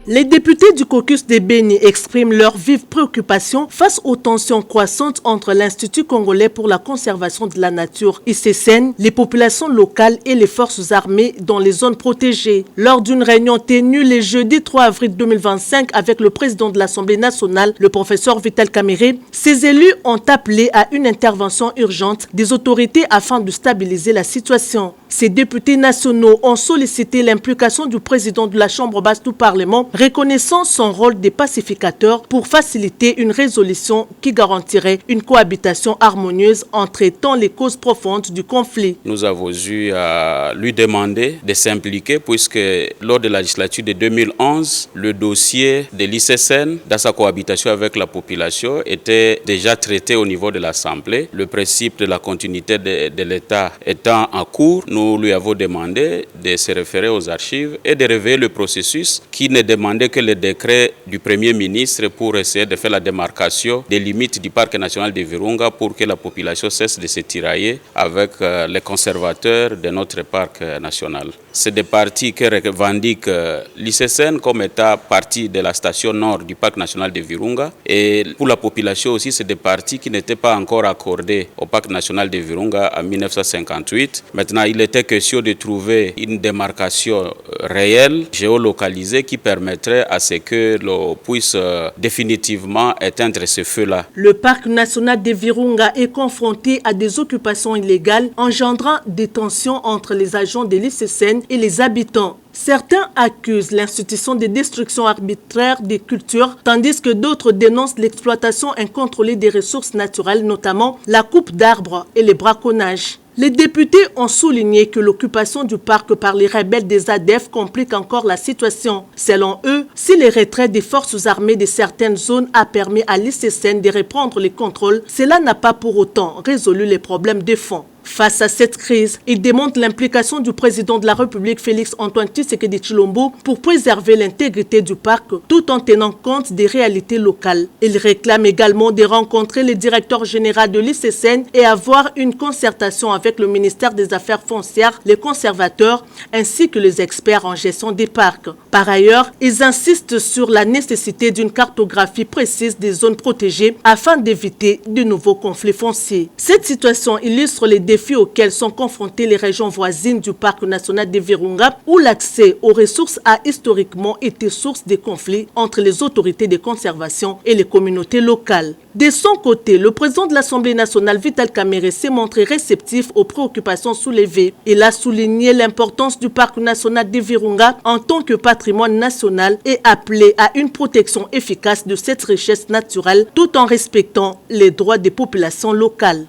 Les députés du caucus des Béni expriment leurs vives préoccupations face aux tensions croissantes entre l'Institut congolais pour la conservation de la nature, ICCN, les populations locales et les forces armées dans les zones protégées. Lors d'une réunion tenue le jeudi 3 avril 2025 avec le président de l'Assemblée nationale, le professeur Vital Kamerhe, ces élus ont appelé à une intervention urgente des autorités afin de stabiliser la situation. Ces députés nationaux ont sollicité l'implication du président de la Chambre basse du Parlement, reconnaissant son rôle de pacificateur pour faciliter une résolution qui garantirait une cohabitation harmonieuse en traitant les causes profondes du conflit. Nous avons eu à lui demander de s'impliquer puisque lors de la législature de 2011, le dossier de l'ICCN dans sa cohabitation avec la population était déjà traité au niveau de l'Assemblée. Le principe de la continuité de l'État étant en cours, nous lui avons demandé de se référer aux archives et de révéler le processus qui ne demandait que le décret du Premier ministre pour essayer de faire la démarcation des limites du parc national de Virunga pour que la population cesse de se tirailler avec les conservateurs de notre parc national. C'est des parties que revendique l'ICCN comme étant partie de la station nord du parc national de Virunga. Et pour la population aussi, c'est des parties qui n'étaient pas encore accordées au parc national de Virunga en 1958. Maintenant, il était question de trouver une démarcation réelle, géolocalisée, qui permettrait à ce que l'on puisse définitivement éteindre ce feu-là. Le parc national de Virunga est confronté à des occupations illégales, engendrant des tensions entre les agents de l'ICCN et les habitants. Certains accusent l'institution de destruction arbitraire des cultures, tandis que d'autres dénoncent l'exploitation incontrôlée des ressources naturelles, notamment la coupe d'arbres et les braconnages. Les députés ont souligné que l'occupation du parc par les rebelles des ADF complique encore la situation. Selon eux, si le retrait des forces armées de certaines zones a permis à l'ICCN de reprendre les contrôles, cela n'a pas pour autant résolu les problèmes de fond. Face à cette crise, il démontre l'implication du président de la République Félix Antoine Tshisekedi Tshilombo pour préserver l'intégrité du parc tout en tenant compte des réalités locales. Il réclame également de rencontrer le directeur général de l'ICCN et avoir une concertation avec le ministère des Affaires foncières, les conservateurs ainsi que les experts en gestion des parcs. Par ailleurs, ils insistent sur la nécessité d'une cartographie précise des zones protégées afin d'éviter de nouveaux conflits fonciers. Cette situation illustre les défis auxquels sont confrontées les régions voisines du parc national de Virunga, où l'accès aux ressources a historiquement été source de conflits entre les autorités de conservation et les communautés locales. De son côté, le président de l'Assemblée nationale, Vital Kamerhe, s'est montré réceptif aux préoccupations soulevées. Il a souligné l'importance du parc national de Virunga en tant que patrimoine national et appelé à une protection efficace de cette richesse naturelle tout en respectant les droits des populations locales.